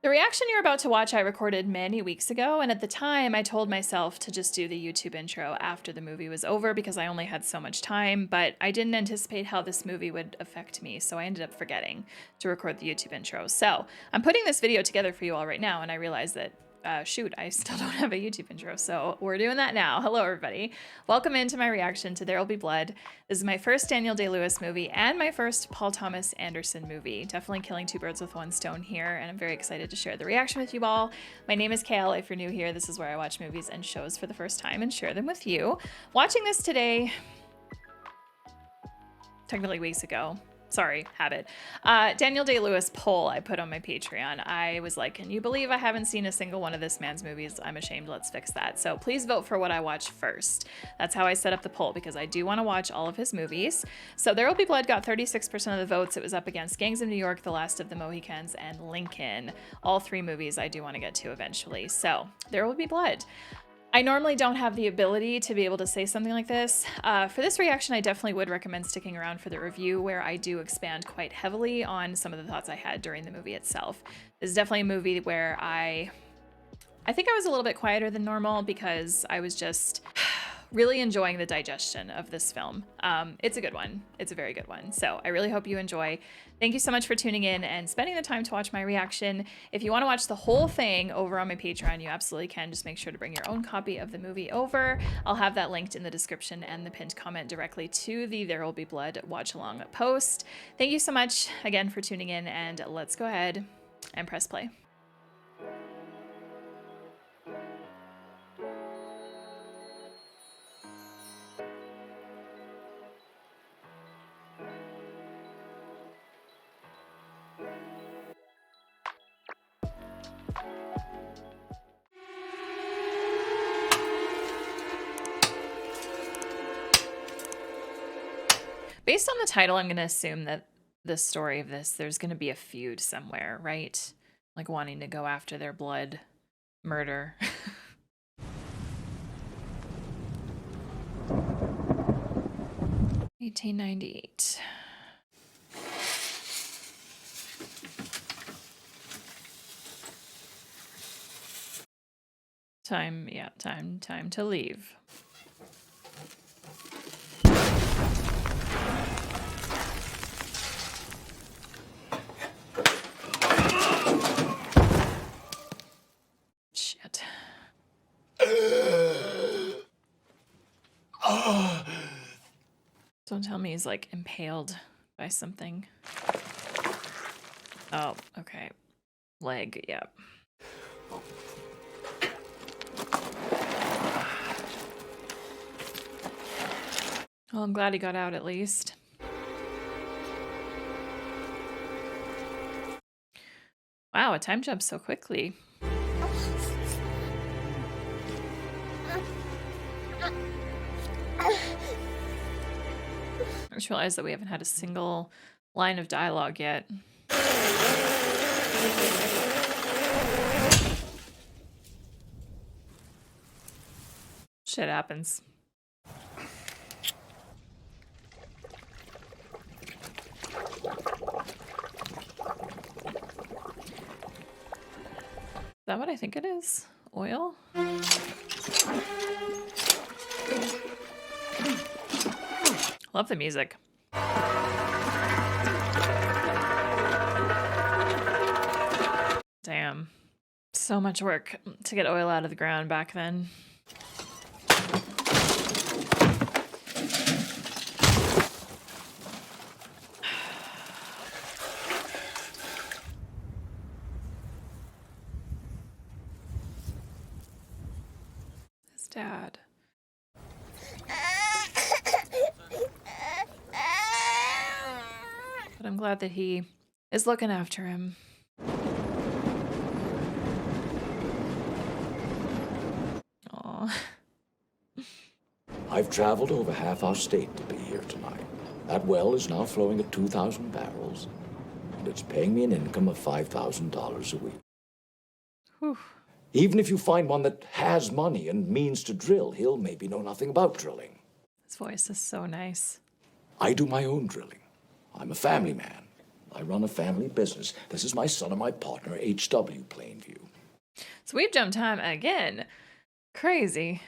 The reaction you're about to watch I recorded many weeks ago, and at the time I told myself to just do the YouTube intro after the movie was over because I only had so much time, but I didn't anticipate how this movie would affect me, so I ended up forgetting to record the YouTube intro. So I'm putting this video together for you all right now, and I realized that shoot, I still don't have a YouTube intro, so we're doing that now. Hello, everybody. Welcome into my reaction to There Will Be Blood. This is my first Daniel Day-Lewis movie and my first Paul Thomas Anderson movie. Definitely killing two birds with one stone here, and I'm very excited to share the reaction with you all. My name is Kale. If you're new here, this is where I watch movies and shows for the first time and share them with you. Watching this today, technically weeks ago, sorry, habit. Daniel Day-Lewis poll I put on my Patreon. I was like, can you believe I haven't seen a single one of this man's movies? I'm ashamed. Let's fix that. So please vote for what I watch first. That's how I set up the poll, because I do want to watch all of his movies. So There Will Be Blood got 36% of the votes. It was up against Gangs of New York, The Last of the Mohicans, and Lincoln. All three movies I do want to get to eventually. So There Will Be Blood. I normally don't have the ability to be able to say something like this. For this reaction, I definitely would recommend sticking around for the review, where I do expand quite heavily on some of the thoughts I had during the movie itself. This is definitely a movie where I think I was a little bit quieter than normal because I was just really enjoying the digestion of this film. It's a good one. It's a very good one. So I really hope you enjoy. Thank you so much for tuning in and spending the time to watch my reaction. If you want to watch the whole thing over on my Patreon, you absolutely can. Just make sure to bring your own copy of the movie over. I'll have that linked in the description and the pinned comment directly to the There Will Be Blood watch along post. Thank you so much again for tuning in, and let's go ahead and press play. Based on the title, I'm going to assume that the story of this, there's going to be a feud somewhere, right? Like wanting to go after their blood, murder. 1898. Time to leave. Shit. Don't tell me he's like impaled by something. Oh, okay. Leg, yep. Well, I'm glad he got out at least. Wow, a time jump so quickly. I just realized that we haven't had a single line of dialogue yet. Shit happens. Is that what I think it is? Oil? Love the music. Damn. So much work to get oil out of the ground back then. His dad. But I'm glad that he is looking after him. Aw. I've traveled over half our state to be here tonight. That well is now flowing at 2,000 barrels, and it's paying me an income of $5,000 a week. Whew. Even if you find one that has money and means to drill, he'll maybe know nothing about drilling. His voice is so nice. I do my own drilling. I'm a family man. I run a family business. This is my son and my partner, H.W. Plainview. So we've jumped time again. Crazy.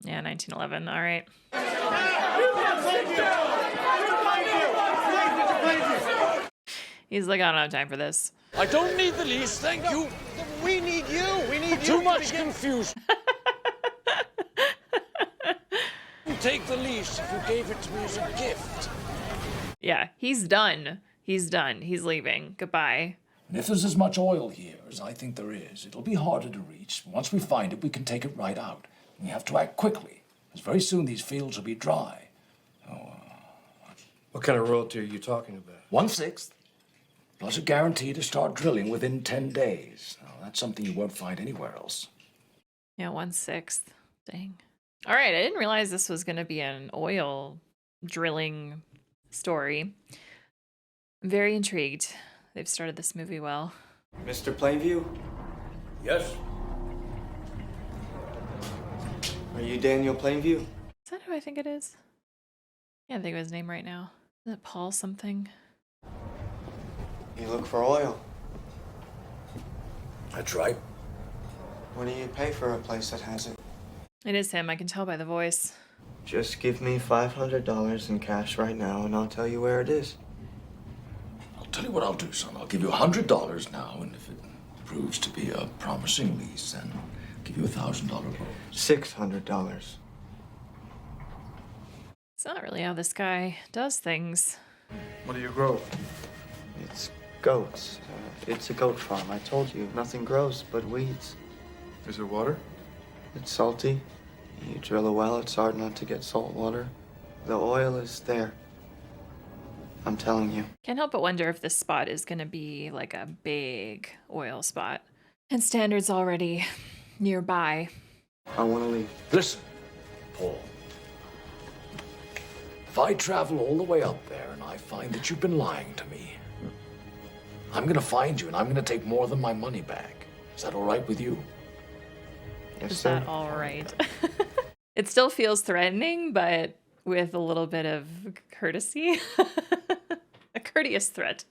Yeah, 1911. All right. He's like, I don't have time for this. I don't need the lease, thank you. We need you. We need you. Too much confusion. Take the lease if you gave it to me as a gift. Yeah, he's done. He's done. He's leaving. Goodbye. And if there's as much oil here as I think there is, it'll be harder to reach. Once we find it, we can take it right out. We have to act quickly, because very soon these fields will be dry. What kind of royalty are you talking about? 1/6, plus a guarantee to start drilling within 10 days. Now, that's something you won't find anywhere else. Yeah, 1/6. Dang. All right, I didn't realize this was going to be an oil drilling story. I'm very intrigued. They've started this movie well. Mr. Plainview, Yes. are you Daniel Plainview? Is that who I think it is? Can't think of his name right now. Is it Paul something? You look for oil. That's right. What do you pay for a place that has it? It is him. I can tell by the voice. Just give me $500 in cash right now, and I'll tell you where it is. I'll tell you what I'll do, son. I'll give you $100 now, and if it proves to be a promising lease, then I'll give you $1,000 bonus. $600. It's not really how this guy does things. What do you grow? It's goats. It's a goat farm. I told you, nothing grows but weeds. Is there water? It's salty. You drill a well, it's hard not to get salt water. The oil is there. I'm telling you. Can't help but wonder if this spot is going to be like a big oil spot. And Standard's already nearby. I want to leave. Listen, Paul. If I travel all the way up there and I find that you've been lying to me, I'm gonna find you and I'm gonna take more than my money back. Is that all right with you? Yes, Is sir. that all right? It still feels threatening, but with a little bit of courtesy. A courteous threat.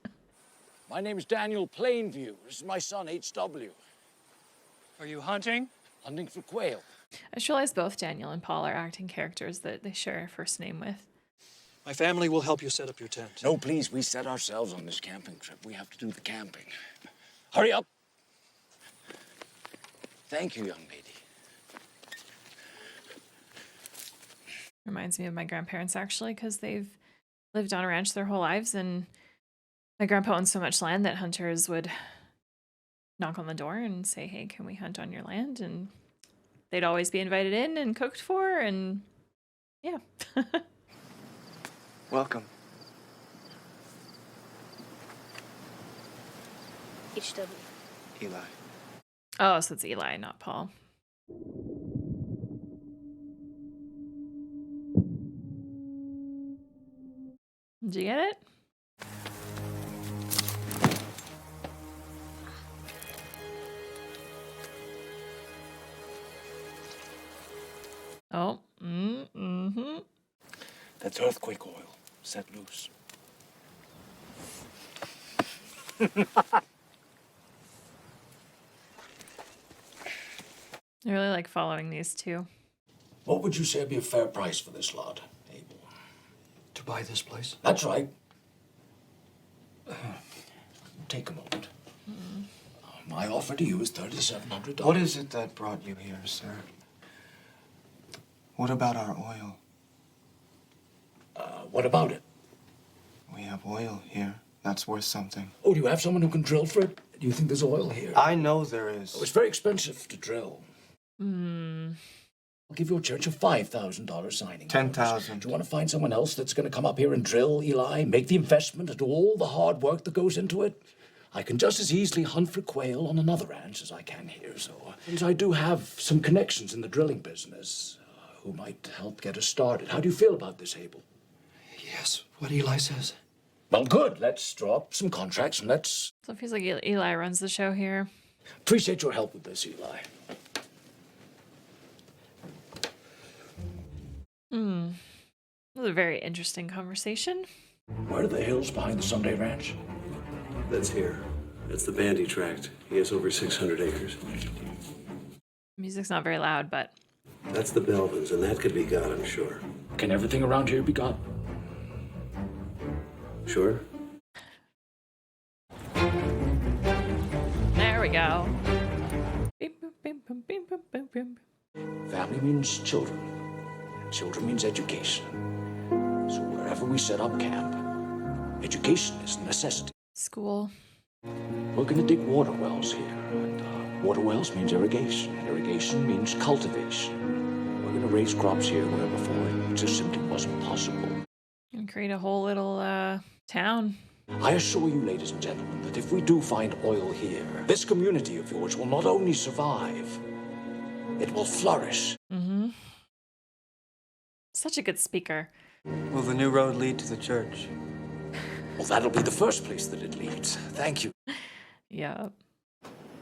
My name's Daniel Plainview. This is my son, H.W. Are you hunting? Hunting for quail. I just realized both Daniel and Paul are acting characters that they share a first name with. My family will help you set up your tent. No, please, we set ourselves on this camping trip. We have to do the camping. Hurry up. Thank you, young lady. Reminds me of my grandparents, actually, because they've lived on a ranch their whole lives, and my grandpa owned so much land that hunters would knock on the door and say, hey, can we hunt on your land? And they'd always be invited in and cooked for, and yeah. Welcome. HW. Eli. Oh, so it's Eli, not Paul. Did you get it? Oh, mm-hmm. That's earthquake oil. Set loose. I really like following these two. What would you say would be a fair price for this lot, Abel? To buy this place? That's right. Take a moment. My offer to you is $3,700. What is it that brought you here, sir? What about our oil? What about it? We have oil here. That's worth something. Oh, do you have someone who can drill for it? Do you think there's oil here? I know there is. Oh, it's very expensive to drill. Hmm. I'll give your church a $5,000 signing. $10,000. Do you want to find someone else that's going to come up here and drill, Eli? Make the investment and do all the hard work that goes into it? I can just as easily hunt for quail on another ranch as I can here, so... And I do have some connections in the drilling business who might help get us started. How do you feel about this, Abel? Yes, what Eli says. Well, good. Let's draw up some contracts and let's... So it feels like Eli runs the show here. Appreciate your help with this, Eli. That was a very interesting conversation. Where are the hills behind the Sunday Ranch? That's here. That's the Bandy Tract. He has over 600 acres. Music's not very loud, but That's the Belvins, and that could be got, I'm sure. Can everything around here be got? Sure? there we go. Beep, boop, beep, boop, beep, boop, boop, boop. Family means children. Children means education. So wherever we set up camp, education is a necessity. School. We're going to dig water wells here. And water wells means irrigation. Irrigation means cultivation. We're going to raise crops here where before it just simply wasn't possible. And create a whole little town. I assure you, ladies and gentlemen, that if we do find oil here, this community of yours will not only survive, it will flourish. Mm-hmm. Such a good speaker. Will the new road lead to the church? Well, that'll be the first place that it leads. Thank you. Yeah.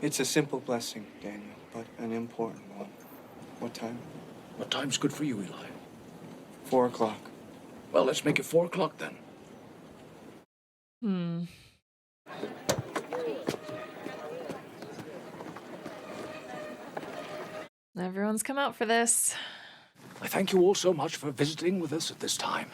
It's a simple blessing, Daniel, but an important one. What time? What time's good for you, Eli? 4 o'clock. Well, let's make it 4 o'clock then. Everyone's come out for this. I thank you all so much for visiting with us at this time.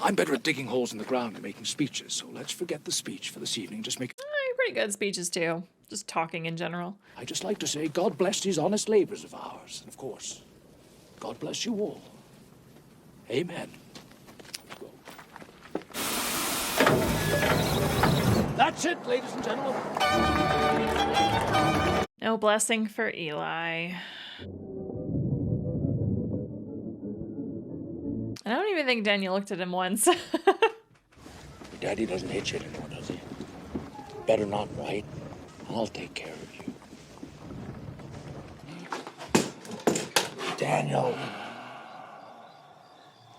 I'm better at digging holes in the ground and making speeches, so let's forget the speech for this evening. Just make... Pretty good speeches, too. Just talking in general. I just like to say, God bless these honest labors of ours. And of course, God bless you all. Amen. That's it, ladies and gentlemen. No blessing for Eli. I don't even think Daniel looked at him once. Your daddy doesn't hit you anymore, does he? Better not, right? I'll take care of you. Daniel.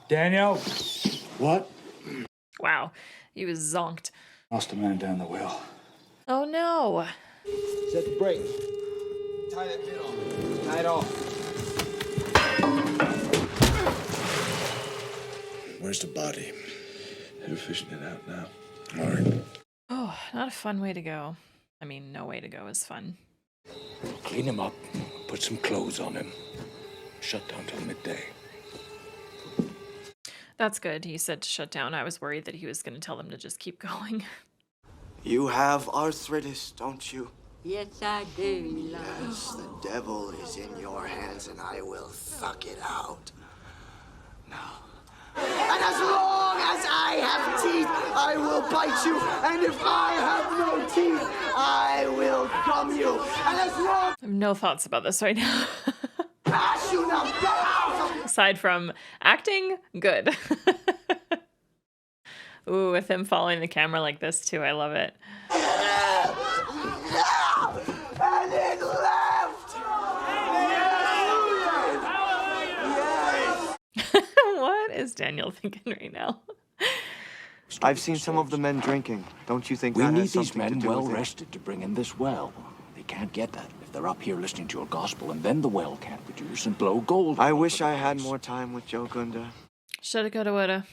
Daniel? What? Wow, he was zonked. Lost a man down the well. Oh no. Set the brake. Tie that bit off. Tie it off. Where's the body? They're fishing it out now. All right. Oh, not a fun way to go. I mean, no way to go is fun. Clean him up. Put some clothes on him. Shut down till midday. That's good. He said to shut down. I was worried that he was going to tell them to just keep going. You have arthritis, don't you? Yes, I do, Eli. Yes, the devil is in your hands and I will suck it out. Now. And as long as I have teeth, I will bite you. And if I have no teeth, I will gum you. And as long I have no thoughts about this right now. as you now get out. Aside from acting, good. Ooh, with him following the camera like this too. I love it. And it left. Yes. What is Daniel thinking right now? I've seen some of the men drinking. Don't you think We that need has these something men to do well with it? rested to bring in this well. They can't get that if they're up here listening to your gospel, and then the well can't produce and blow gold. I all wish over I the had place. more time with Joe Gunda. Shoulda, coulda, woulda.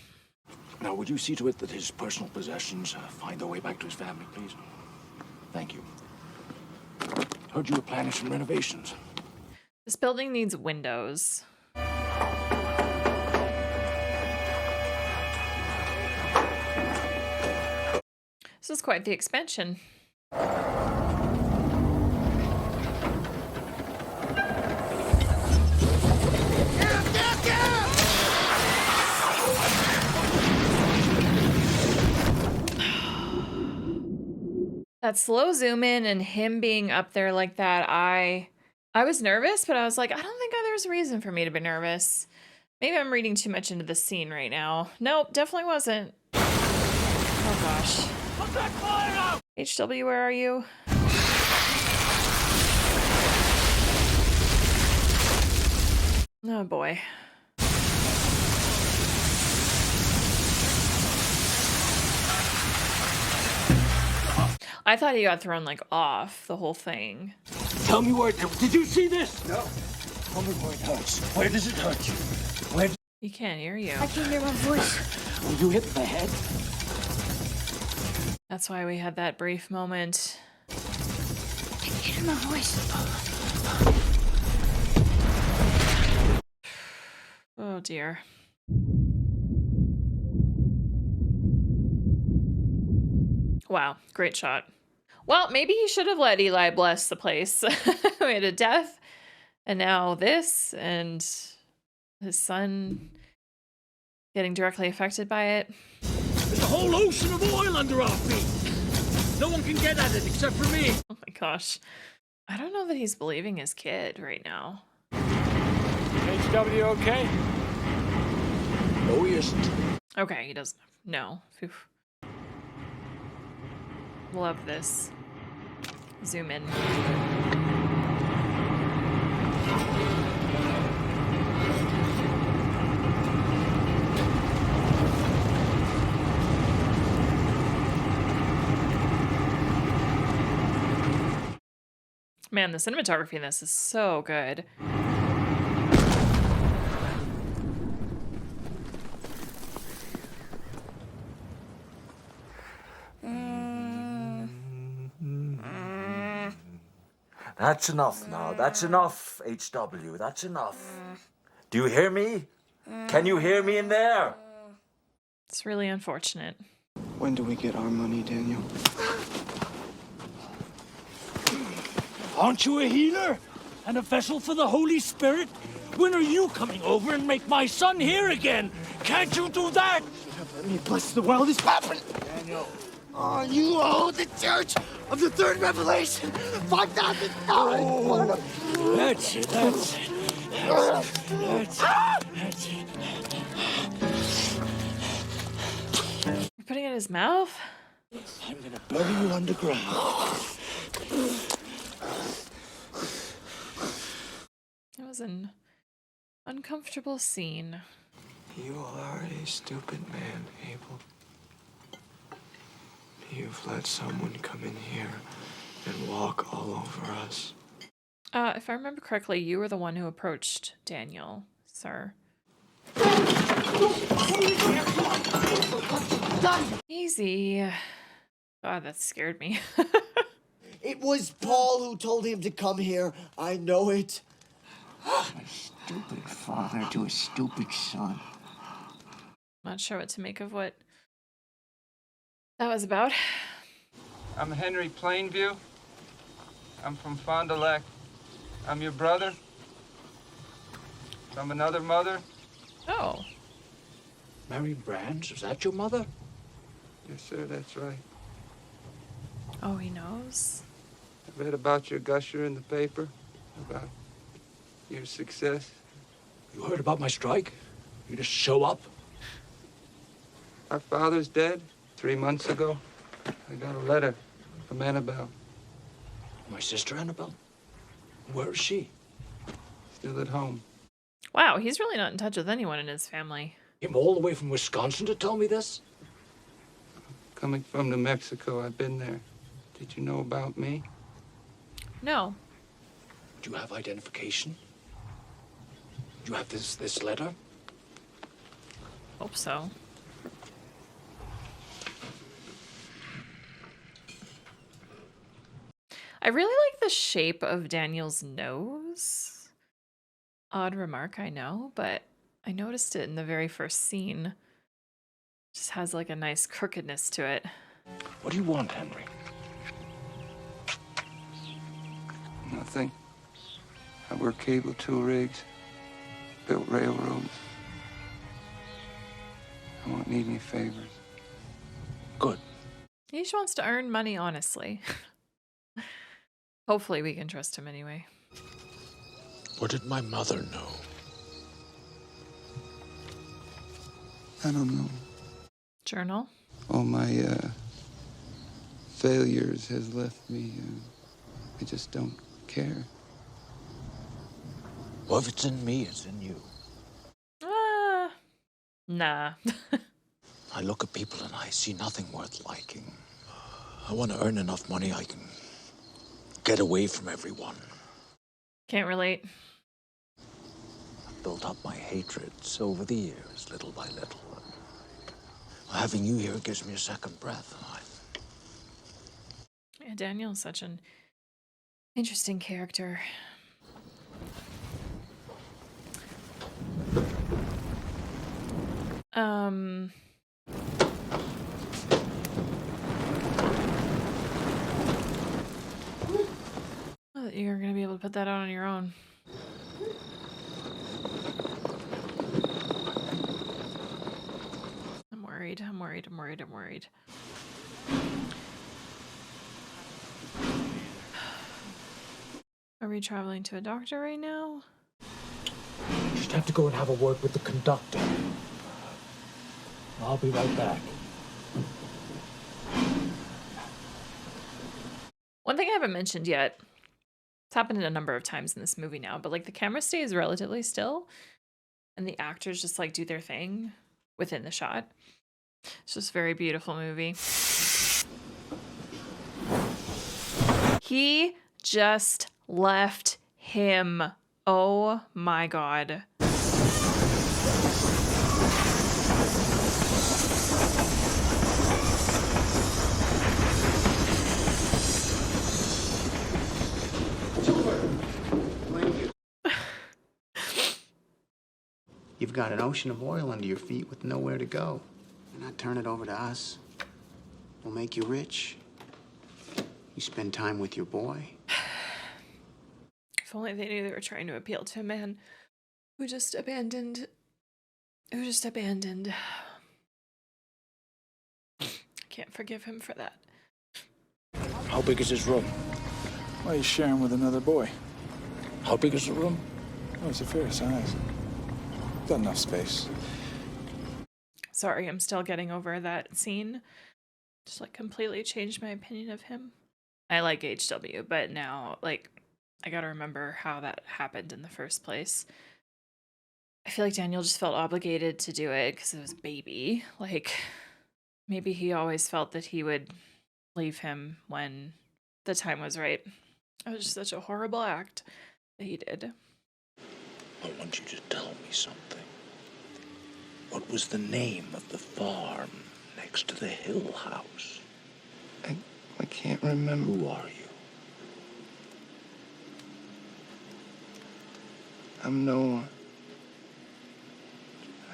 Now, would you see to it that his personal possessions find their way back to his family, please? Thank you. Heard you were planning some renovations. This building needs windows. This is quite the expansion. That slow zoom in and him being up there like that, I was nervous, but I was like, I don't think there's a reason for me to be nervous. Maybe I'm reading too much into the scene right now. Nope, definitely wasn't. Oh gosh. HW, where are you? Oh boy. I thought he got thrown like off the whole thing. Tell me where. Did you see this? No. Tell me where it hurts. Where does it hurt you? Where? He can't hear you. I can hear my voice. Were you hit in the head? That's why we had that brief moment. I can hear my voice. Oh dear. Wow, great shot. Well, maybe he should have let Eli bless the place. We had a death, and now this, and his son getting directly affected by it. There's a whole ocean of oil under our feet. No one can get at it except for me. Oh my gosh. I don't know that he's believing his kid right now. HW okay? No, he isn't. Okay, he doesn't know. Oof. Love this. Zoom in. Man, the cinematography in this is so good. That's enough now. That's enough, HW. That's enough. Do you hear me? Can you hear me in there? It's really unfortunate. When do we get our money, Daniel? Aren't you a healer? And a vessel for the Holy Spirit? When are you coming over and make my son here again? Can't you do that? Let me bless the world is happening. Daniel. Oh, you hold the church of the third revelation. 5,000 dollars. That's it. That's it. That's it. You're putting it in his mouth? I'm gonna bury you underground. It was an uncomfortable scene. You are a stupid man, Abel. You've let someone come in here and walk all over us. If I remember correctly, you were the one who approached Daniel, sir. Easy. God, that scared me. It was Paul who told him to come here. I know it. A stupid father to a stupid son. Not sure what to make of what that was about. I'm Henry Plainview. I'm from Fond du Lac. I'm your brother. From another mother. Oh. Mary Brands, is that your mother? Yes, sir, that's right. Oh, he knows. I read about your gusher in the paper, about your success. You heard about my strike? You just show up? Our father's dead 3 months ago. I got a letter from Annabelle. My sister Annabelle? Where is she? Still at home. Wow, he's really not in touch with anyone in his family. Came all the way from Wisconsin to tell me this? Coming from New Mexico, I've been there. Did you know about me? No. Do you have identification? Do you have this letter? Hope so. I really like the shape of Daniel's nose. Odd remark, I know, but I noticed it in the very first scene. Just has like a nice crookedness to it. What do you want, Henry? Nothing. I work cable tool rigs, built railroads. I won't need any favors. Good. He just wants to earn money honestly. Hopefully we can trust him anyway. What did my mother know? I don't know. Journal? All my failures has left me. I just don't care. Well, if it's in me, it's in you. Nah. I look at people and I see nothing worth liking. I want to earn enough money I can get away from everyone. Can't relate. built up my hatreds over the years, little by little. Having you here gives me a second breath. Yeah, Daniel's such an interesting character. Oh, you're gonna be able to put that on your own. I'm worried. I'm worried. I'm worried. I'm worried. Are we traveling to a doctor right now? Just have to go and have a word with the conductor. I'll be right back. One thing I haven't mentioned yet, it's happened a number of times in this movie now, but like the camera stays relatively still and the actors just like do their thing within the shot. It's just a very beautiful movie. He just left him. Oh my God. You've got an ocean of oil under your feet with nowhere to go. Why not turn it over to us? We'll make you rich. You spend time with your boy. If only they knew they were trying to appeal to a man who just abandoned. I can't forgive him for that. How big is his room? Well, he's sharing with another boy. How big is the room? Oh, it's a fair size. Got enough space. Sorry, I'm still getting over that scene. Just like completely changed my opinion of him. I like HW, but now like I gotta remember how that happened in the first place. I feel like Daniel just felt obligated to do it because it was baby. Like maybe he always felt that he would leave him when the time was right. It was just such a horrible act that he did. I want you to tell me something. What was the name of the farm next to the Hill House? I can't remember. Who are you? I'm Noah.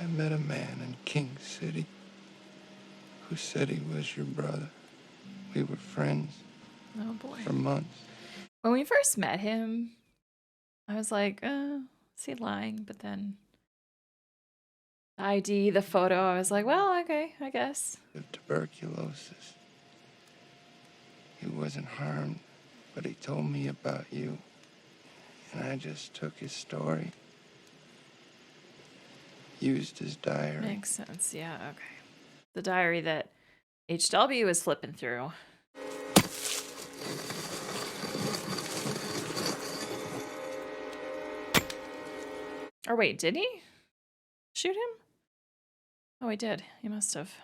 I met a man in King City who said he was your brother. We were friends Oh boy. for months. When we first met him, I was like, is he lying? But then the ID, the photo, I was like, well, okay, I guess. Of tuberculosis. He wasn't harmed, but he told me about you. And I just took his story, used his diary. Makes sense, yeah, okay. The diary that HW was flipping through. Or wait, did he shoot him? Oh, he did. He must have.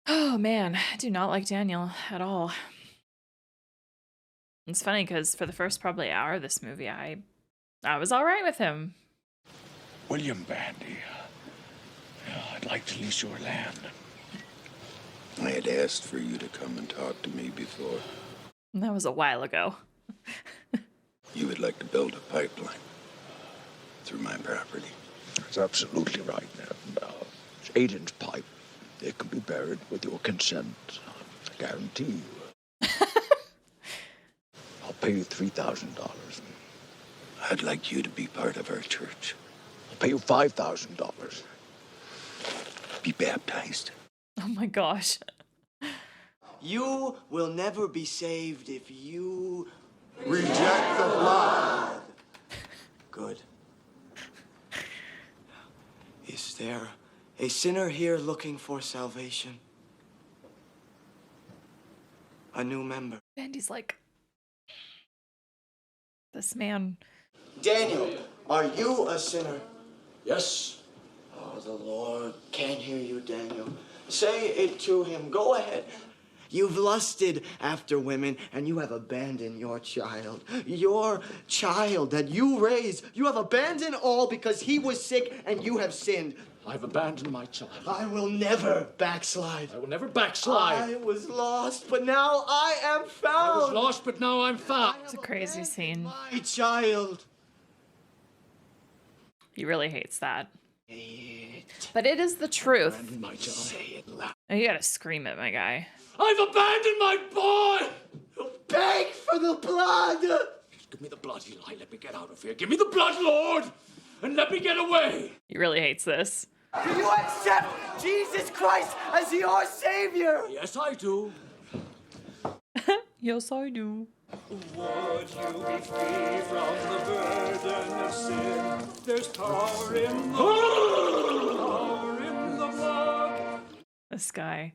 Oh man, I do not like Daniel at all. It's funny because for the first probably hour of this movie, I was all right with him. William Bandy. I'd like to lease your land. I had asked for you to come and talk to me before. And that was a while ago. You would like to build a pipeline through my property. That's absolutely right. It's 8-inch pipe. It can be buried with your consent. I guarantee you. I'll pay you $3,000. I'd like you to be part of our church. I'll pay you $5,000. Be baptized. Oh my gosh. You will never be saved if you Reject the blood. Good. Is there a sinner here looking for salvation? A new member. Bandy's like, this man. Daniel, are you a sinner? Yes. Oh, the Lord can't hear you, Daniel. Say it to him. Go ahead. You've lusted after women, and you have abandoned your child. Your child that you raised. You have abandoned all because he was sick and you have sinned. I've abandoned my child. I will never backslide. I will never backslide. I was lost, but now I am found. I was lost, but now I'm found. It's a crazy scene. My child. He really hates that. But it is the truth. My child. Say it loud. Oh, you gotta scream it, my guy. I've abandoned my boy! Beg for the blood! Give me the blood, Eli. Let me get out of here. Give me the blood, Lord! And let me get away! He really hates this. Do you accept Jesus Christ as your Savior? Yes, I do. Yes, I do. Would you be free from the burden of sin? There's power in the blood. This guy.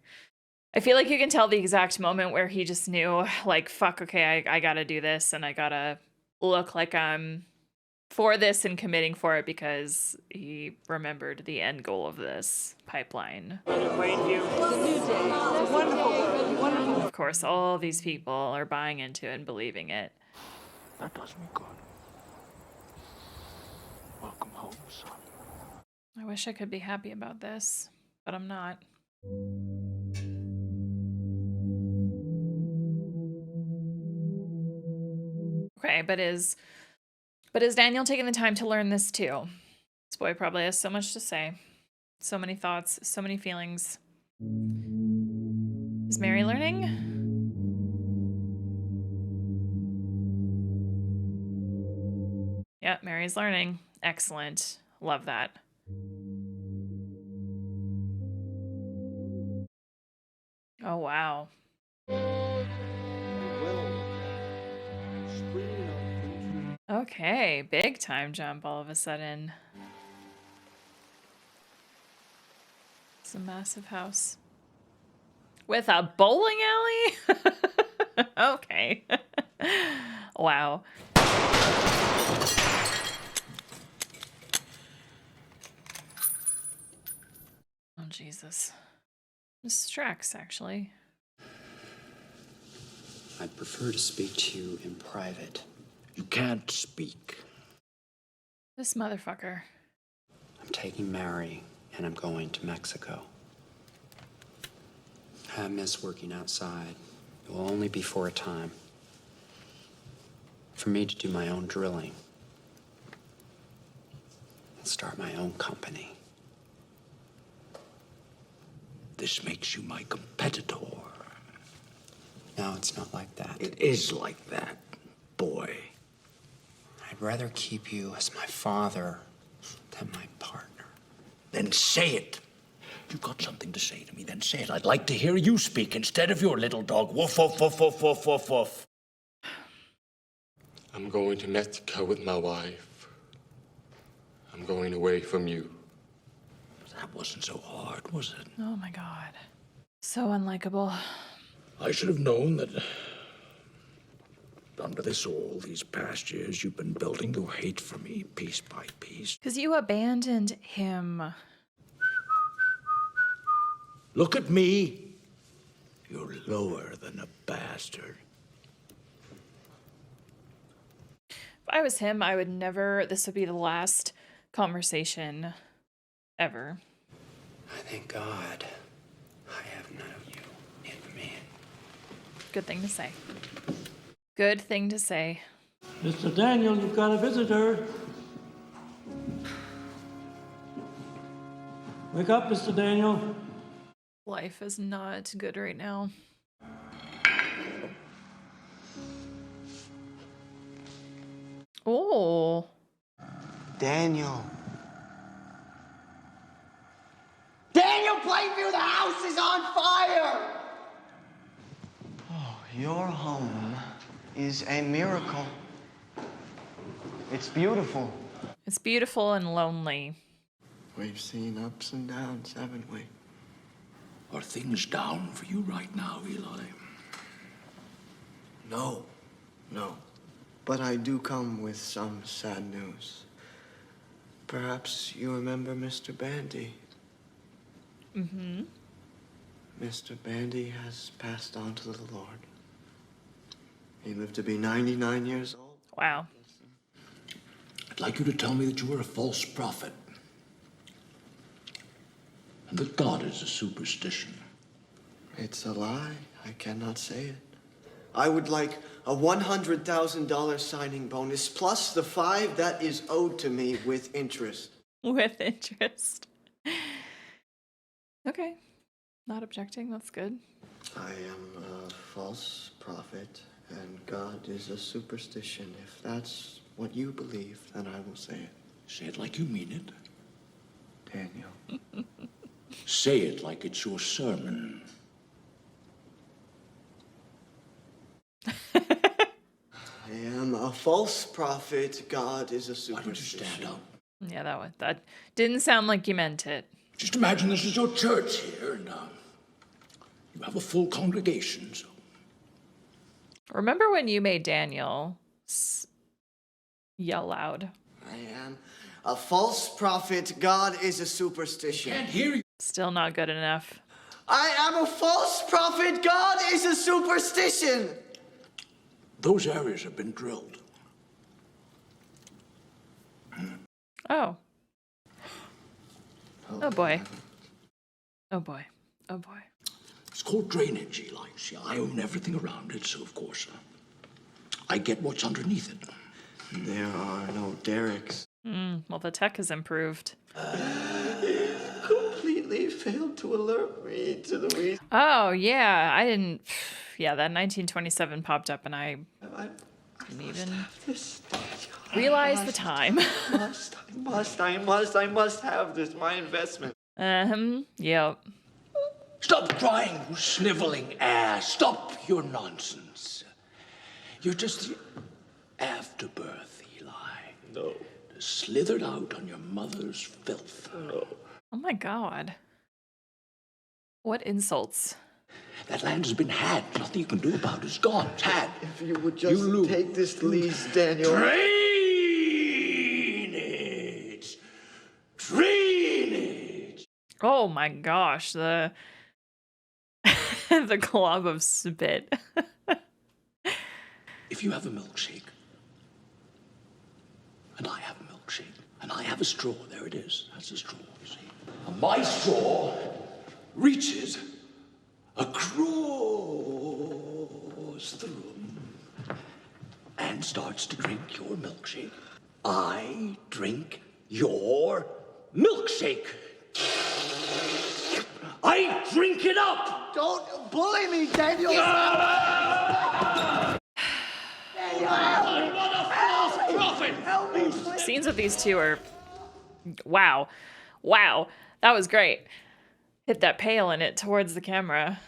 I feel like you can tell the exact moment where he just knew, like, fuck, okay, I gotta do this, and I gotta look like I'm for this and committing for it because he remembered the end goal of this pipeline. Of course, all these people are buying into it and believing it. That does me good. Welcome home, son. I wish I could be happy about this, but I'm not. Okay, but is Daniel taking the time to learn this too? This boy probably has so much to say. So many thoughts, so many feelings. Is Mary learning? Yeah, Mary's learning. Excellent. Love that. Oh, wow. Okay, big time jump all of a sudden. It's a massive house. With a bowling alley? Okay. Wow. Oh, Jesus. This tracks, actually. I'd prefer to speak to you in private. You can't speak. This motherfucker. I'm taking Mary, and I'm going to Mexico. I miss working outside. It will only be for a time. For me to do my own drilling. And start my own company. This makes you my competitor. No, it's not like that. It is like that, boy. I'd rather keep you as my father than my partner. Then say it. You've got something to say to me, then say it. I'd like to hear you speak instead of your little dog. Woof, woof, woof, woof, woof, woof, woof. I'm going to Mexico with my wife. I'm going away from you. That wasn't so hard, was it? Oh my God. So unlikable. I should have known that under this all these past years you've been building your hate for me piece by piece. Because you abandoned him. Look at me. You're lower than a bastard. If I was him, I would never, this would be the last conversation ever. I thank God I have none of you in me. Good thing to say. Good thing to say. Mr. Daniel, you've got a visitor. Wake up, Mr. Daniel. Life is not good right now. Oh. Daniel. Daniel Plainview, the house is on fire! Oh, your home is a miracle. It's beautiful. It's beautiful and lonely. We've seen ups and downs, haven't we? Are things down for you right now, Eli? No. But I do come with some sad news. Perhaps you remember Mr. Bandy. Mm-hmm. Mr. Bandy has passed on to the Lord. He lived to be 99 years old. Wow. I'd like you to tell me that you were a false prophet. And that God is a superstition. It's a lie. I cannot say it. I would like a $100,000 signing bonus plus the $5 that is owed to me with interest. With interest. Okay. Not objecting. That's good. I am a false prophet, and God is a superstition. If that's what you believe, then I will say it. Say it like you mean it. Daniel. Say it like it's your sermon. I am a false prophet. God is a superstition. Why don't you stand up? Yeah, that didn't sound like you meant it. Just imagine this is your church here, and you have a full congregation. So. Remember when you made Daniel yell loud? I am a false prophet. God is a superstition. I can't hear you. Still not good enough. I am a false prophet. God is a superstition. Those areas have been drilled. Oh. Oh boy. Oh boy. Oh boy. It's called drainage, Eli. See, I own everything around it, so of course I get what's underneath it. There are no derricks. Well, the tech has improved. Completely failed to alert me to the reason. Oh, yeah. I didn't... Yeah, that 1927 popped up and I didn't even realize the time. I must have this. My investment. Yep. Stop crying, you sniveling ass. Stop your nonsense. You're just the afterbirth, Eli. No. Slithered out on your mother's filth. No. Oh my God. What insults. That land has been had. Nothing you can do about it. It's gone. It's had. If you would just take this lease, Daniel. Drainage! Drainage! Oh my gosh, the the glob of spit. If you have a milkshake, and I have a milkshake, and I have a straw, there it is. That's a straw, you see. And my straw reaches across the room and starts to drink your milkshake. I drink your milkshake. I drink it up! Don't bully me, Daniel! Help me! Scenes with these two are... Wow. Wow. That was great. Hit that pail in it towards the camera.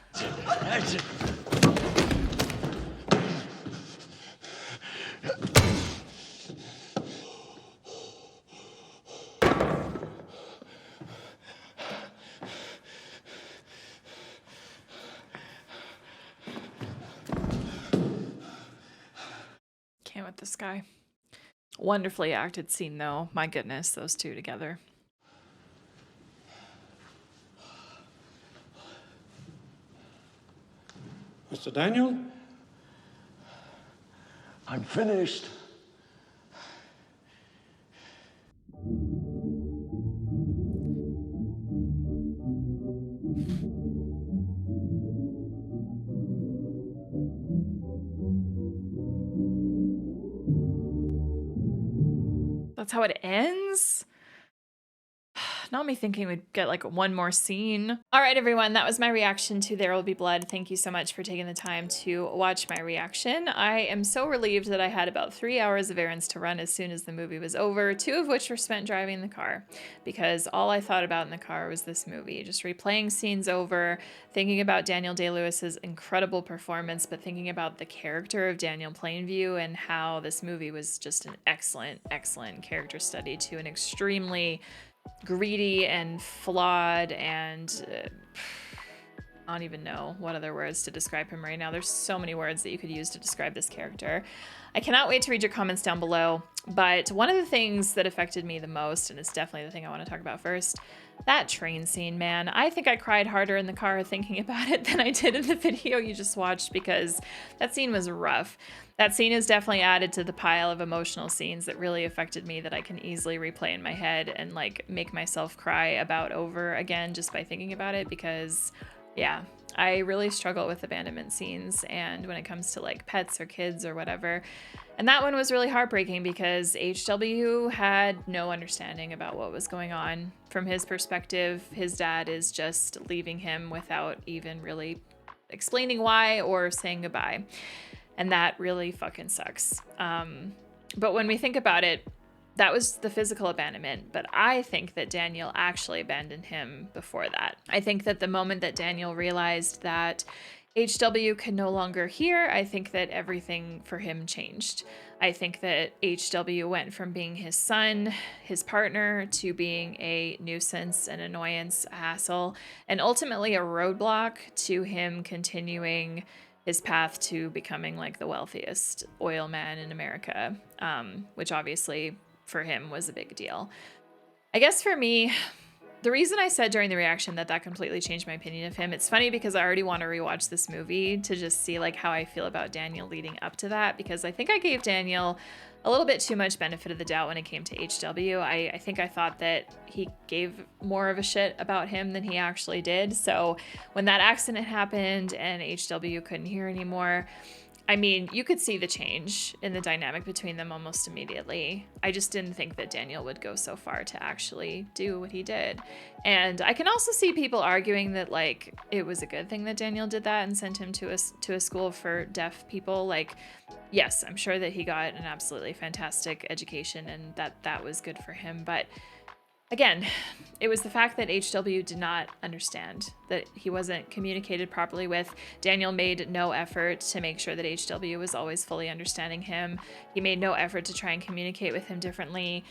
Can't with this guy. Wonderfully acted scene, though. My goodness, those two together. Mr. Daniel? I'm finished. That's how it ends? Not me thinking we'd get like one more scene. All right, everyone, that was my reaction to There Will Be Blood. Thank you so much for taking the time to watch my reaction. I am so relieved that I had about 3 hours of errands to run as soon as the movie was over, 2 of which were spent driving the car, because all I thought about in the car was this movie, just replaying scenes over, thinking about Daniel Day-Lewis's incredible performance, but thinking about the character of Daniel Plainview and how this movie was just an excellent, excellent character study to an extremely greedy and flawed and I don't even know what other words to describe him right now. There's so many words that you could use to describe this character. I cannot wait to read your comments down below, but one of the things that affected me the most, and it's definitely the thing I want to talk about first, That train scene, man. I think I cried harder in the car thinking about it than I did in the video you just watched, because that scene was rough. That scene is definitely added to the pile of emotional scenes that really affected me that I can easily replay in my head and like make myself cry about over again just by thinking about it, because yeah, I really struggle with abandonment scenes and when it comes to like pets or kids or whatever. And that one was really heartbreaking because HW had no understanding about what was going on. From his perspective, his dad is just leaving him without even really explaining why or saying goodbye. And that really fucking sucks. But when we think about it, that was the physical abandonment, but I think that Daniel actually abandoned him before that. I think that the moment that Daniel realized that HW could no longer hear, I think that everything for him changed. I think that HW went from being his son, his partner, to being a nuisance, an annoyance, a hassle, and ultimately a roadblock to him continuing his path to becoming like the wealthiest oil man in America, which obviously for him was a big deal. I guess for me, the reason I said during the reaction that completely changed my opinion of him, it's funny because I already want to rewatch this movie to just see like how I feel about Daniel leading up to that, because I think I gave Daniel a little bit too much benefit of the doubt when it came to HW. I think I thought that he gave more of a shit about him than he actually did. So when that accident happened and HW couldn't hear anymore, I mean, you could see the change in the dynamic between them almost immediately. I just didn't think that Daniel would go so far to actually do what he did. And I can also see people arguing that like it was a good thing that Daniel did that and sent him to a school for deaf people. Like, yes, I'm sure that he got an absolutely fantastic education and that was good for him. But again, it was the fact that HW did not understand, that he wasn't communicated properly with. Daniel made no effort to make sure that HW was always fully understanding him. He made no effort to try and communicate with him differently.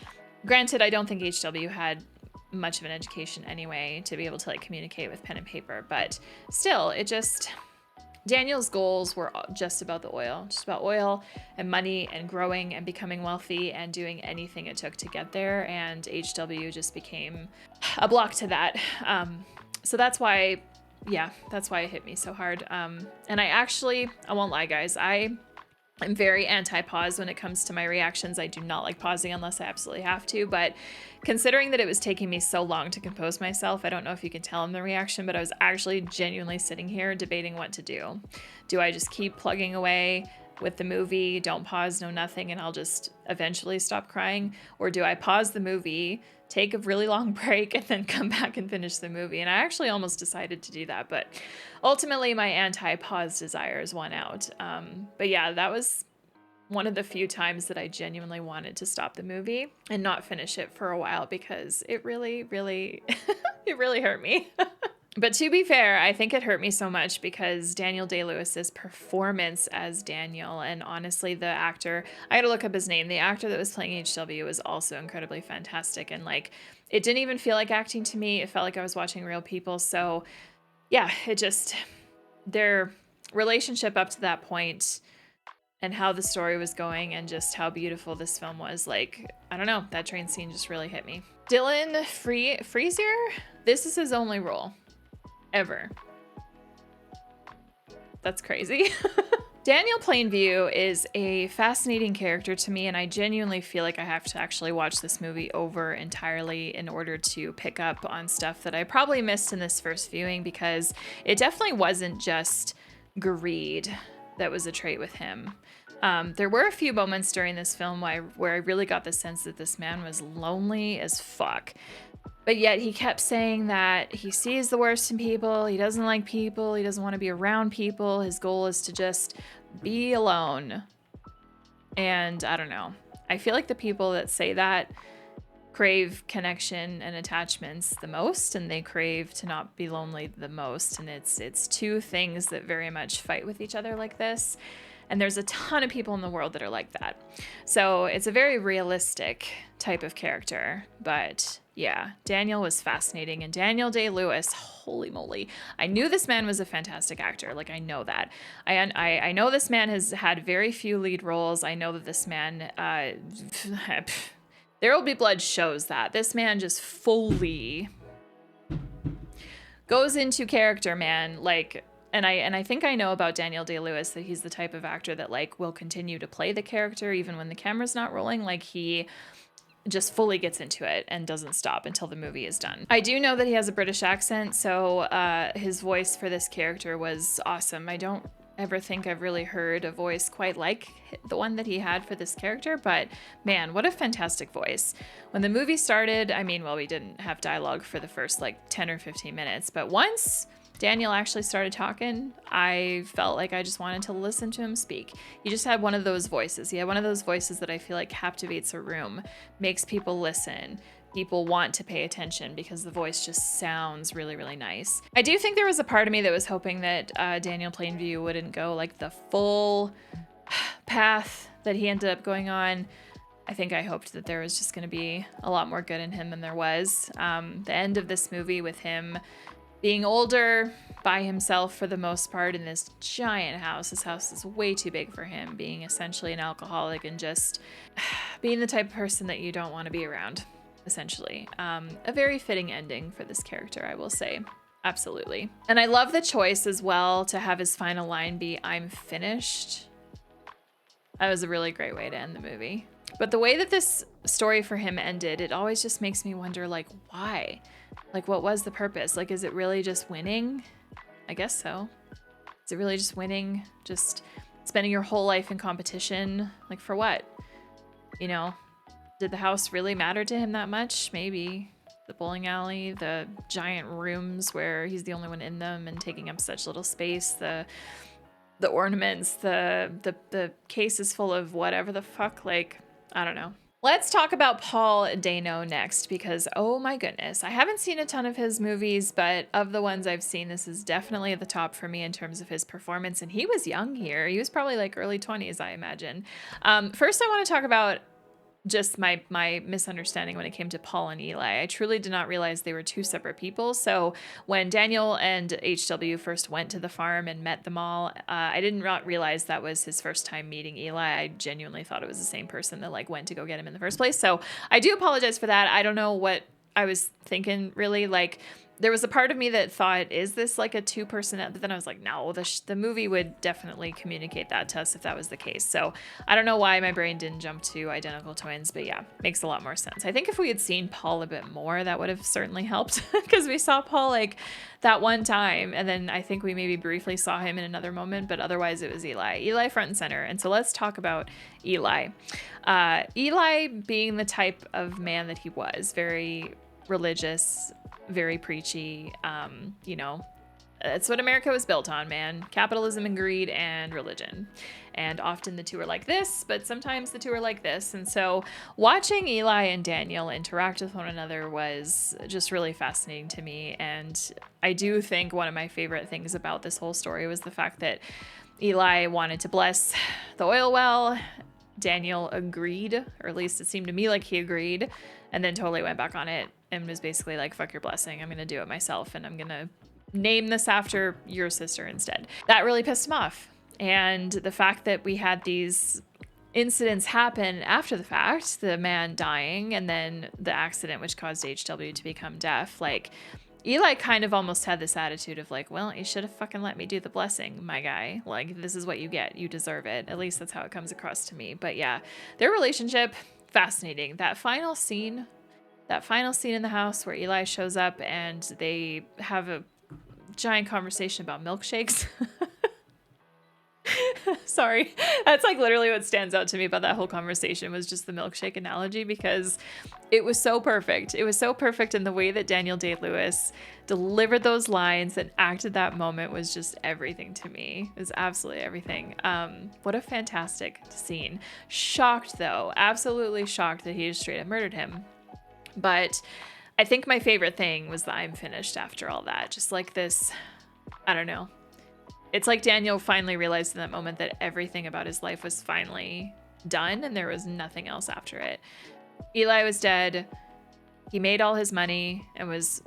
Granted, I don't think HW had much of an education anyway to be able to like communicate with pen and paper, but still, it just... Daniel's goals were just about the oil, just about oil and money and growing and becoming wealthy and doing anything it took to get there. And HW just became a block to that. So that's why, yeah, that's why it hit me so hard. And I won't lie, guys, I'm very anti-pause when it comes to my reactions. I do not like pausing unless I absolutely have to, but considering that it was taking me so long to compose myself, I don't know if you can tell in the reaction, but I was actually genuinely sitting here debating what to do. Do I just keep plugging away with the movie, don't pause, no nothing, and I'll just eventually stop crying? Or do I pause the movie, take a really long break, and then come back and finish the movie? And I actually almost decided to do that, but ultimately my anti-pause desires won out. But yeah, that was one of the few times that I genuinely wanted to stop the movie and not finish it for a while, because it really, really, it really hurt me. But to be fair, I think it hurt me so much because Daniel Day-Lewis's performance as Daniel, and honestly, the actor, I had to look up his name, the actor that was playing HW was also incredibly fantastic. And like, it didn't even feel like acting to me. It felt like I was watching real people. So yeah, it just, their relationship up to that point and how the story was going and just how beautiful this film was, like, I don't know, that train scene just really hit me. Dylan Freezer, this is his only role. Ever. That's crazy. Daniel Plainview is a fascinating character to me, and I genuinely feel like I have to actually watch this movie over entirely in order to pick up on stuff that I probably missed in this first viewing, because it definitely wasn't just greed that was a trait with him. There were a few moments during this film where I really got the sense that this man was lonely as fuck. But yet he kept saying that he sees the worst in people, he doesn't like people, he doesn't want to be around people, his goal is to just be alone. And I don't know. I feel like the people that say that crave connection and attachments the most, and they crave to not be lonely the most. And it's two things that very much fight with each other like this. And there's a ton of people in the world that are like that. So it's a very realistic type of character. But yeah, Daniel was fascinating. And Daniel Day-Lewis, holy moly. I knew this man was a fantastic actor. Like, I know that. I know this man has had very few lead roles. I know that this man, There Will Be Blood shows that. This man just fully goes into character, man. Like, and I think I know about Daniel Day-Lewis that he's the type of actor that like will continue to play the character even when the camera's not rolling. Like he just fully gets into it and doesn't stop until the movie is done. I do know that he has a British accent, so his voice for this character was awesome. I don't ever think I've really heard a voice quite like the one that he had for this character, but man, what a fantastic voice. When the movie started, I mean, well, we didn't have dialogue for the first like 10 or 15 minutes, but once Daniel actually started talking, I felt like I just wanted to listen to him speak. He just had one of those voices. He had one of those voices that I feel like captivates a room, makes people listen. People want to pay attention because the voice just sounds really, really nice. I do think there was a part of me that was hoping that Daniel Plainview wouldn't go like the full path that he ended up going on. I think I hoped that there was just going to be a lot more good in him than there was. The end of this movie with him being older, by himself for the most part in this giant house. This house is way too big for him, being essentially an alcoholic and just being the type of person that you don't want to be around, essentially. A very fitting ending for this character, I will say. Absolutely. And I love the choice as well to have his final line be, "I'm finished." That was a really great way to end the movie. But the way that this story for him ended, it always just makes me wonder, like, why? Like, what was the purpose? Like, is it really just winning? I guess so. Is it really just winning? Just spending your whole life in competition? Like, for what? You know, did the house really matter to him that much? Maybe. The bowling alley, the giant rooms where he's the only one in them and taking up such little space, the ornaments, the cases full of whatever the fuck, like, I don't know. Let's talk about Paul Dano next, because oh my goodness, I haven't seen a ton of his movies, but of the ones I've seen, this is definitely at the top for me in terms of his performance. And he was young here. He was probably like early 20s, I imagine. First, I want to talk about just my misunderstanding when it came to Paul and Eli. I truly did not realize they were two separate people. So when Daniel and HW first went to the farm and met them all, I did not realize that was his first time meeting Eli. I genuinely thought it was the same person that like went to go get him in the first place. So I do apologize for that. I don't know what I was thinking really. Like, there was a part of me that thought, is this like a two-person? But then I was like, no, the movie would definitely communicate that to us if that was the case. So I don't know why my brain didn't jump to identical twins, but yeah, makes a lot more sense. I think if we had seen Paul a bit more, that would have certainly helped because we saw Paul like that one time. And then I think we maybe briefly saw him in another moment, but otherwise it was Eli. Eli front and center. And so let's talk about Eli. Eli being the type of man that he was, very religious, very preachy. You know, it's what America was built on, man. Capitalism and greed and religion. And often the two are like this, but sometimes the two are like this. And so watching Eli and Daniel interact with one another was just really fascinating to me. And I do think one of my favorite things about this whole story was the fact that Eli wanted to bless the oil well. Daniel agreed, or at least it seemed to me like he agreed, and then totally went back on it and was basically like, fuck your blessing, I'm gonna do it myself, and I'm gonna name this after your sister instead. That really pissed him off. And the fact that we had these incidents happen after the fact, the man dying and then the accident which caused HW to become deaf, like, Eli kind of almost had this attitude of like, well, you should have fucking let me do the blessing, my guy. Like, this is what you get. You deserve it. At least that's how it comes across to me. But yeah, their relationship, fascinating. That final scene in the house where Eli shows up and they have a giant conversation about milkshakes. Sorry. That's like literally what stands out to me about that whole conversation was just the milkshake analogy, because it was so perfect. It was so perfect, and the way that Daniel Day-Lewis delivered those lines and acted that moment was just everything to me. It was absolutely everything. What a fantastic scene. Shocked though, absolutely shocked that he just straight up murdered him. But I think my favorite thing was that I'm finished after all that. Just like this, I don't know. It's like Daniel finally realized in that moment that everything about his life was finally done and there was nothing else after it. Eli was dead. He made all his money and was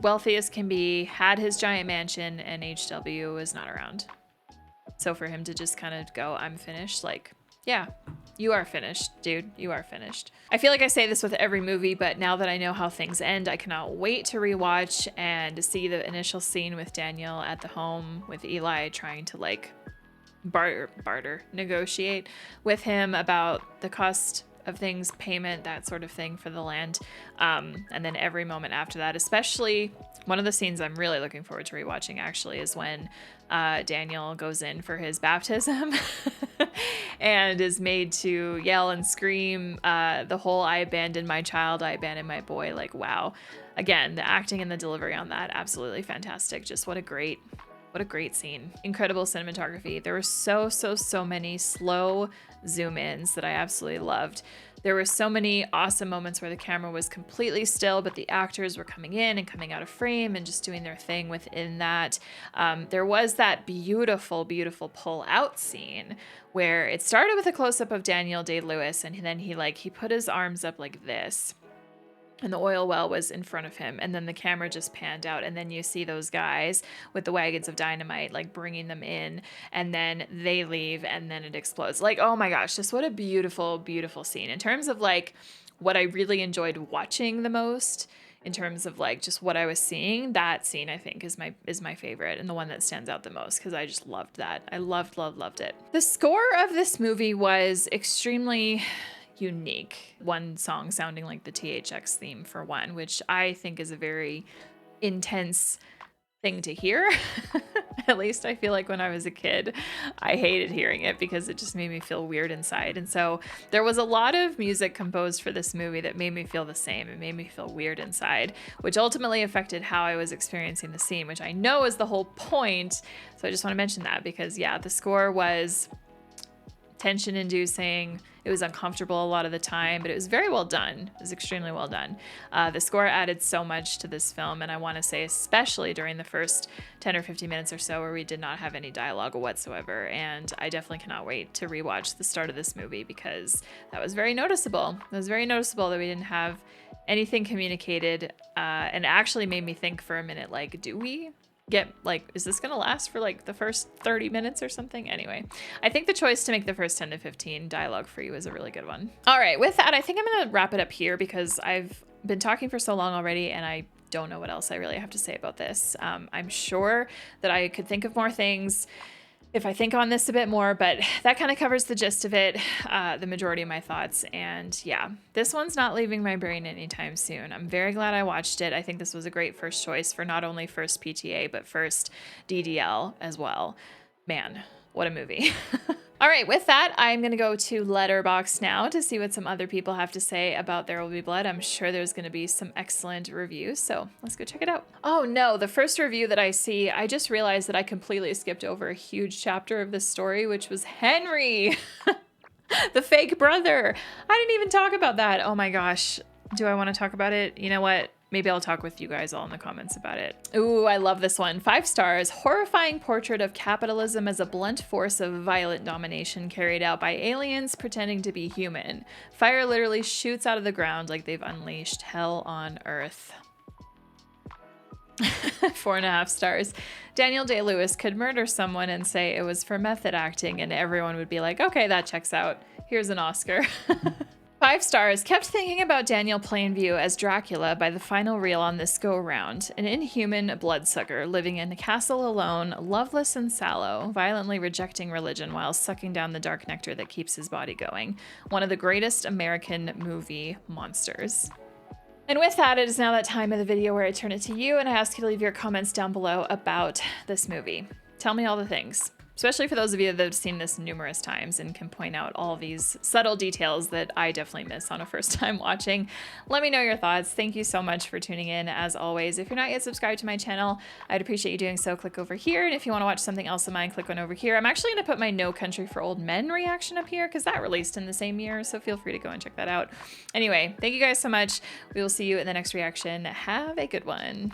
wealthy as can be, had his giant mansion, and HW was not around. So for him to just kind of go, I'm finished, like, Yeah, you are finished, dude. You are finished. I feel like I say this with every movie, but now that I know how things end, I cannot wait to rewatch and to see the initial scene with Daniel at the home with Eli trying to like negotiate with him about the cost of things, payment, that sort of thing for the land. And then every moment after that, especially one of the scenes I'm really looking forward to rewatching actually is when Daniel goes in for his baptism and is made to yell and scream the whole "I abandoned my child, I abandoned my boy." Like, wow. Again, the acting and the delivery on that, absolutely fantastic. Just what a great scene. Incredible cinematography. There were so many slow zoom ins that I absolutely loved. There were so many awesome moments where the camera was completely still, but the actors were coming in and coming out of frame and just doing their thing within that. There was that beautiful pull out scene where it started with a close up of Daniel Day-Lewis, and then he put his arms up like this, and the oil well was in front of him, and then the camera just panned out, and then you see those guys with the wagons of dynamite like bringing them in, and then they leave, and then it explodes. Like, oh my gosh, just what a beautiful scene. In terms of like what I really enjoyed watching the most, in terms of like just what I was seeing, that scene I think is my favorite and the one that stands out the most, because I just loved that. I loved it. The score of this movie was extremely unique. One song sounding like the THX theme for one, which I think is a very intense thing to hear. At least I feel like when I was a kid, I hated hearing it because it just made me feel weird inside. And so there was a lot of music composed for this movie that made me feel the same. It made me feel weird inside, which ultimately affected how I was experiencing the scene, which I know is the whole point. So I just want to mention that because yeah, the score was tension inducing. It was uncomfortable a lot of the time, but it was very well done. It was extremely well done. The score added so much to this film, and I want to say especially during the first 10 or 15 minutes or so where we did not have any dialogue whatsoever, and I definitely cannot wait to rewatch the start of this movie because that was very noticeable. It was very noticeable that we didn't have anything communicated, and it actually made me think for a minute, like, do we get, like, is this gonna last for like the first 30 minutes or something? Anyway, I think the choice to make the first 10 to 15 dialogue free was a really good one. All right, with that, I think I'm gonna wrap it up here because I've been talking for so long already and I don't know what else I really have to say about this. I'm sure that I could think of more things if I think on this a bit more, but that kind of covers the gist of it, the majority of my thoughts. And yeah, this one's not leaving my brain anytime soon. I'm very glad I watched it. I think this was a great first choice for not only first PTA, but first DDL as well. Man, what a movie. All right, with that, I'm gonna go to Letterboxd now to see what some other people have to say about There Will Be Blood. I'm sure there's gonna be some excellent reviews, so let's go check it out. Oh no, the first review that I see, I just realized that I completely skipped over a huge chapter of this story, which was Henry, the fake brother. I didn't even talk about that. Oh my gosh, do I wanna talk about it? You know what? Maybe I'll talk with you guys all in the comments about it. Ooh, I love this one. 5 stars. Horrifying portrait of capitalism as a blunt force of violent domination carried out by aliens pretending to be human. Fire literally shoots out of the ground like they've unleashed hell on Earth. 4.5 stars. Daniel Day-Lewis could murder someone and say it was for method acting and everyone would be like, okay, that checks out. Here's an Oscar. 5 stars. Kept thinking about Daniel Plainview as Dracula by the final reel on this go-round. An inhuman bloodsucker living in a castle alone, loveless and sallow, violently rejecting religion while sucking down the dark nectar that keeps his body going. One of the greatest American movie monsters. And with that, it is now that time of the video where I turn it to you and I ask you to leave your comments down below about this movie. Tell me all the things. Especially for those of you that have seen this numerous times and can point out all these subtle details that I definitely miss on a first time watching. Let me know your thoughts. Thank you so much for tuning in. As always, if you're not yet subscribed to my channel, I'd appreciate you doing so. Click over here. And if you want to watch something else of mine, click on over here. I'm actually going to put my No Country for Old Men reaction up here because that released in the same year. So feel free to go and check that out. Anyway, thank you guys so much. We will see you in the next reaction. Have a good one.